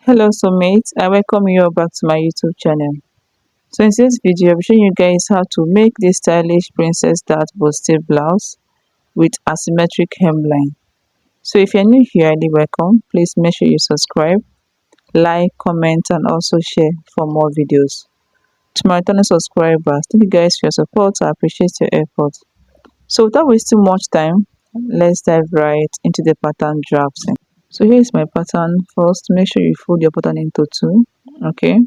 Hello soulmates, I welcome you all back to my YouTube channel. So in this video, I'll be showing you guys how to make this stylish princess dart bustier blouse with asymmetric hemline. So if you're new here, highly welcome. Please make sure you subscribe, like, comment and also share for more videos. To my returning subscribers, thank you guys for your support. I appreciate your effort. So without wasting much time, let's dive right into the pattern drafting. So here is my pattern. First, make sure you fold your pattern into two. Okay.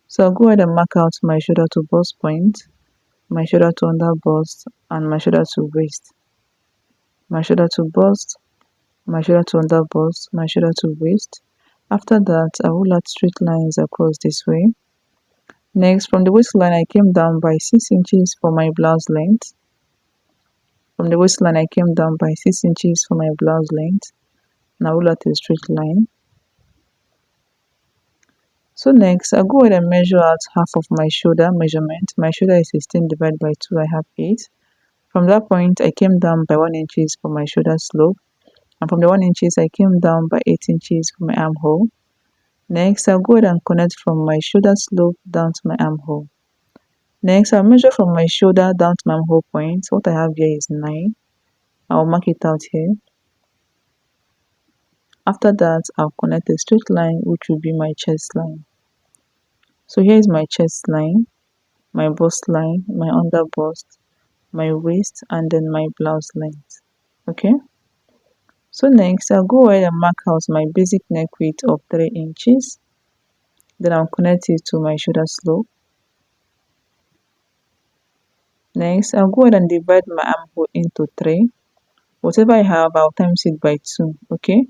So I'll go ahead and mark out my shoulder to bust point, my shoulder to under bust, and my shoulder to waist. My shoulder to bust, my shoulder to under bust, my shoulder to waist. After that, I will add straight lines across this way. Next, from the waistline, I came down by 6 inches for my blouse length. From the waistline, I came down by 6 inches for my blouse length. Now I will add a straight line. So next, I'll go ahead and measure out half of my shoulder measurement. My shoulder is 16 divided by 2, I have 8. From that point, I came down by 1 inches for my shoulder slope. And from the 1 inches, I came down by 8 inches for my armhole. Next, I'll go ahead and connect from my shoulder slope down to my armhole. Next, I'll measure from my shoulder down to my armhole point. What I have here is 9. I'll mark it out here. After that, I'll connect a straight line, which will be my chest line. So here is my chest line, my bust line, my under bust, my waist, and then my blouse length. Okay. So next, I'll go ahead and mark out my basic neck width of 3 inches. Then I'll connect it to my shoulder slope. Next, I'll go ahead and divide my armhole into 3. Whatever I have, I'll times it by 2. Okay.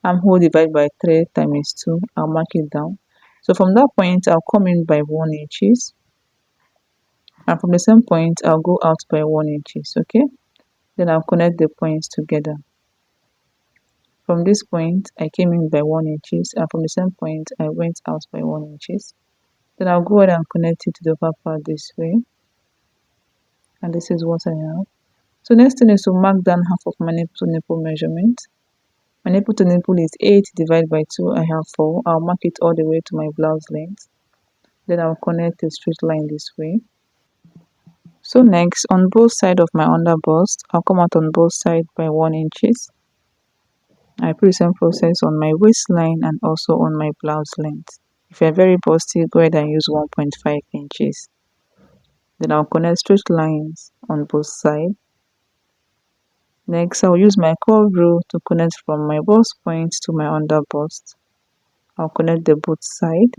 Armhole divided by 3 times 2. I'll mark it down. So from that point, I'll come in by 1 inches. And from the same point, I'll go out by 1 inches. Okay. Then I'll connect the points together. From this point, I came in by 1 inches, and from the same point, I went out by 1 inches. Then I'll go ahead and connect it to the upper part this way. And this is what I have. So next thing is to mark down half of my nipple to nipple measurement. My nipple to nipple is 8 divided by 2, I have 4. I'll mark it all the way to my blouse length. Then I'll connect a straight line this way. So next, on both sides of my under bust, I'll come out on both sides by 1 inches. I put the same process on my waistline and also on my blouse length. If you're very busty, go ahead and use 1.5 inches. Then I'll connect straight lines on both sides. Next, I'll use my curve rule to connect from my bust point to my under bust. I'll connect the both sides.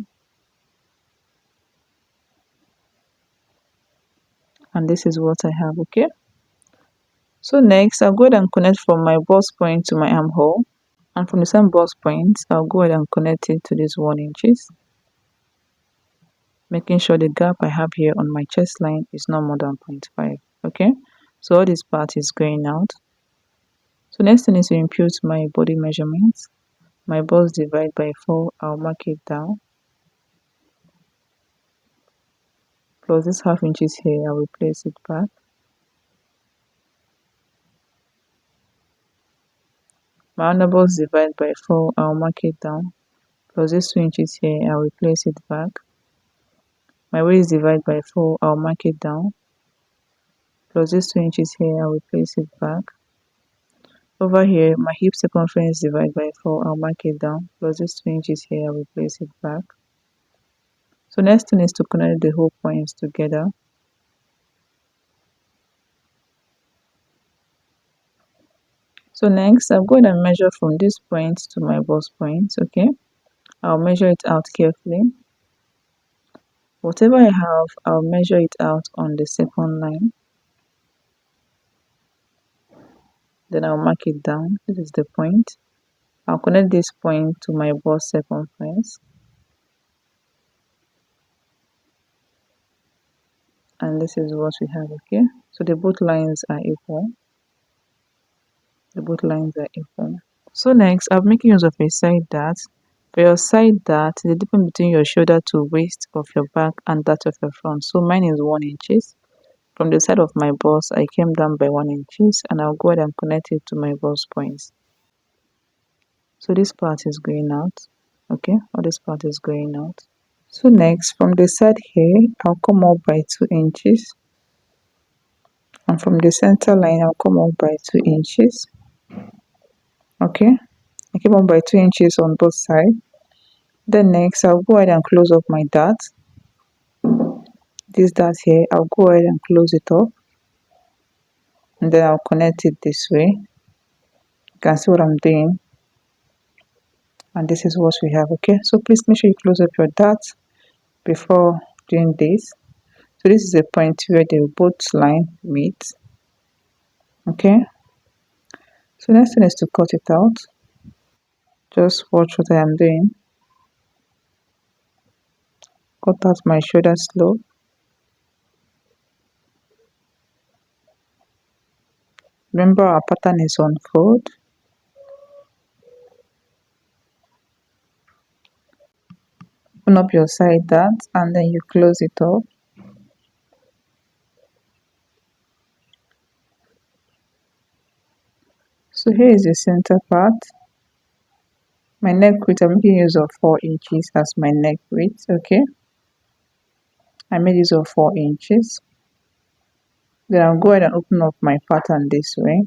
And this is what I have, okay? So next, I'll go ahead and connect from my bust point to my armhole. And from the same bust point, I'll go ahead and connect it to this 1 inches. Making sure the gap I have here on my chest line is not more than 0.5. Okay, so all this part is going out. So next thing is to impute my body measurements. My bust divided by 4, I'll mark it down. Plus this half inches here, I will place it back. My under bust divided by 4, I'll mark it down. Plus this 2 inches here, I will place it back. My waist divided by 4, I'll mark it down. Plus this 2 inches here, I will place it back. Over here, my hip circumference divided by 4, I'll mark it down. Plus this 2 inches here, I will place it back. So next thing is to connect the whole points together. So next, I'll go ahead and measure from this point to my bust point. Okay, I'll measure it out carefully. Whatever I have, I'll measure it out on the second line. Then I'll mark it down. This is the point. I'll connect this point to my bust circumference. And this is what we have, okay? So the both lines are equal. The both lines are equal. So next, I'm making use of a side dart. For your side dart, the difference between your shoulder to waist of your back and that of your front. So mine is 1 inches. From the side of my bust, I came down by 1 inches, and I'll go ahead and connect it to my bust points. So this part is going out. Okay, all this part is going out. So next, from the side here, I'll come up by 2 inches. And from the center line, I'll come up by 2 inches. Okay, I came up by 2 inches on both sides. Then next, I'll go ahead and close up my dart. This dart here, I'll go ahead and close it up. And then I'll connect it this way. You can see what I'm doing. And this is what we have. Okay, so please make sure you close up your dart before doing this. So this is a point where the both line meet. Okay, so next thing is to cut it out. Just watch what I am doing. Cut out my shoulder slope. Remember, our pattern is on fold. Open up your side dart and then you close it up. So here is the center part. My neck width, I'm making use of 4 inches as my neck width. Okay, I made use of 4 inches. Then I'll go ahead and open up my pattern this way.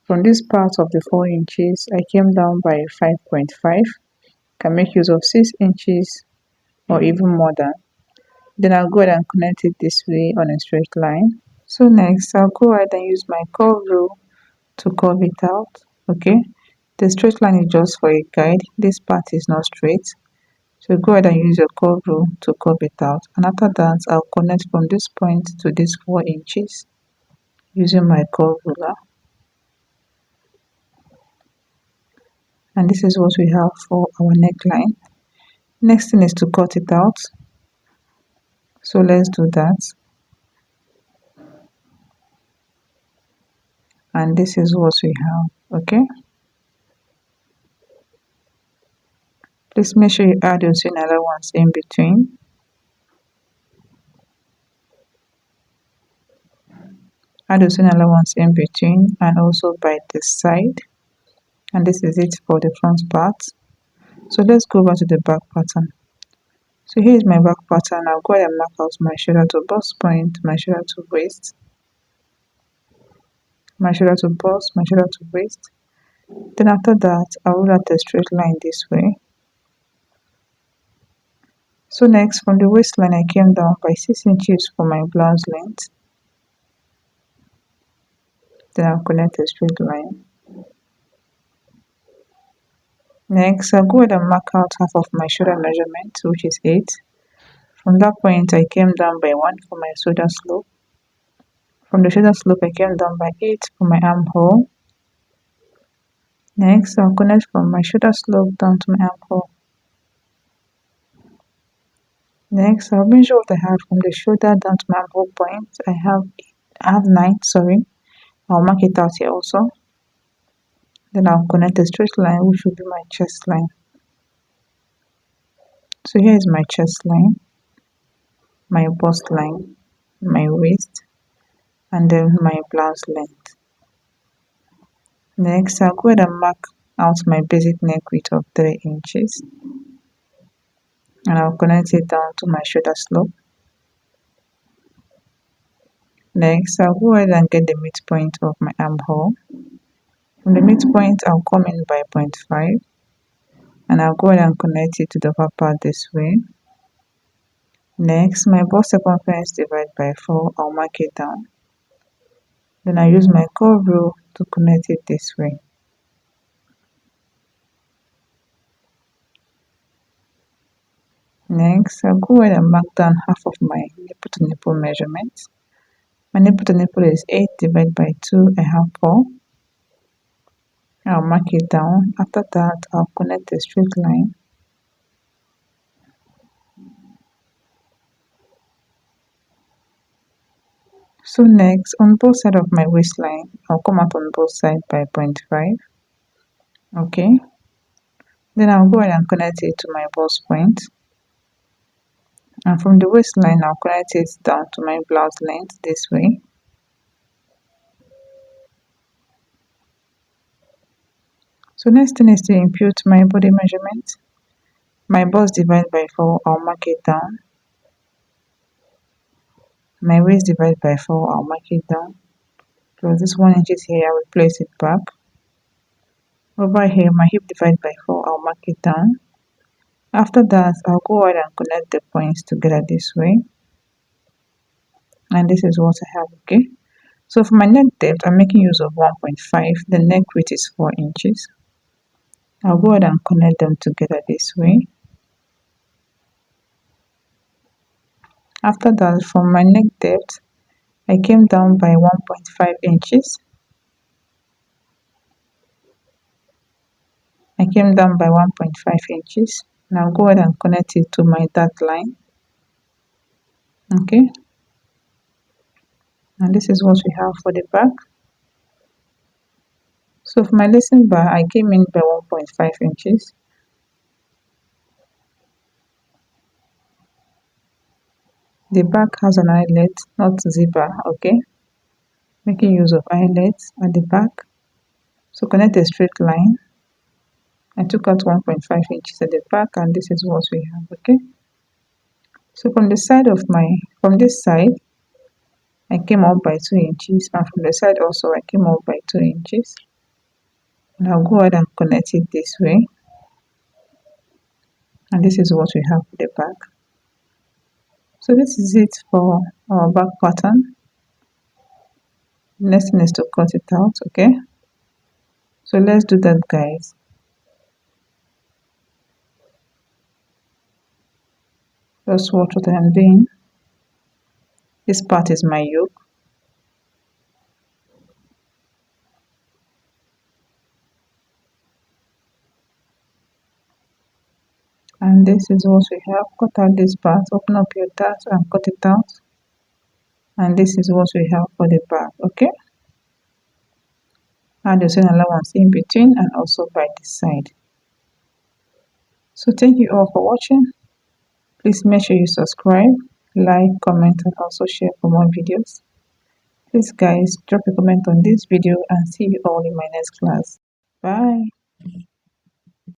From this part of the 4 inches, I came down by 5.5. Can make use of 6 inches or even more than. Then I'll go ahead and connect it this way on a straight line. So next, I'll go ahead and use my curve rule to curve it out. Okay, the straight line is just for a guide. This part is not straight. So go ahead and use your curve rule to curve it out. And after that, I'll connect from this point to this 4 inches using my curve ruler. And this is what we have for our neckline. Next thing is to cut it out. So let's do that. And this is what we have. Okay, please make sure you add your seam allowance in between. Add your seam allowance in between and also by the side. And this is it for the front part. So let's go back to the back pattern. So here is my back pattern. I'll go ahead and mark out my shoulder to bust point, my shoulder to waist, my shoulder to bust, my shoulder to waist. Then after that, I'll roll out a straight line this way. So next, from the waistline, I came down by 6 inches for my blouse length. Then I'll connect a straight line. Next, I'll go ahead and mark out half of my shoulder measurement, which is 8. From that point, I came down by 1 for my shoulder slope. From the shoulder slope, I came down by 8 for my armhole. Next, I'll connect from my shoulder slope down to my armhole. Next, I'll measure what I have from the shoulder down to my armhole point. I have 9, sorry. I'll mark it out here also. Then I'll connect a straight line, which will be my chest line. So here is my chest line, my bust line, my waist, and then my blouse length. Next, I'll go ahead and mark out my basic neck width of 3 inches. And I'll connect it down to my shoulder slope. Next, I'll go ahead and get the midpoint of my armhole. From the midpoint, I'll come in by 0.5. And I'll go ahead and connect it to the upper part this way. Next, my bust circumference divided by 4, I'll mark it down. Then I use my curve rule to connect it this way. Next, I'll go ahead and mark down half of my nipple to nipple measurement. My nipple to nipple is 8 divided by 2, I have 4. I'll mark it down. After that, I'll connect a straight line. So next, on both sides of my waistline, I'll come out on both sides by 0.5. Okay. Then I'll go ahead and connect it to my bust point. And from the waistline, I'll connect it down to my blouse length this way. So next thing is to impute my body measurement. My bust divided by 4, I'll mark it down. My waist divided by 4, I'll mark it down. Plus this 1 inches here, I will place it back. Over here, my hip divided by 4, I'll mark it down. After that, I'll go ahead and connect the points together this way. And this is what I have, okay? So for my neck depth, I'm making use of 1.5. The neck width is 4 inches. I'll go ahead and connect them together this way. After that, from my neck depth, I came down by 1.5 inches. I came down by 1.5 inches. Now go ahead and connect it to my dart line. Okay. And this is what we have for the back. So for my lacing bar, I came in by 1.5 inches. The back has an eyelet, not zipper, okay? Making use of eyelets at the back. So connect a straight line. I took out 1.5 inches at the back, and this is what we have, okay? So from the side of from this side, I came up by 2 inches, and from the side also, I came up by 2 inches. And I'll go ahead and connect it this way. And this is what we have for the back. So this is it for our back pattern. Next thing is to cut it out, okay? So let's do that, guys. Just watch what I'm doing. This part is my yoke. And this is what we have. Cut out this part, open up your dart and cut it out. And this is what we have for the back, okay? Add the same allowance in between and also by the side. So thank you all for watching. Please make sure you subscribe, like, comment, and also share for more videos. Please guys, drop a comment on this video and see you all in my next class. Bye.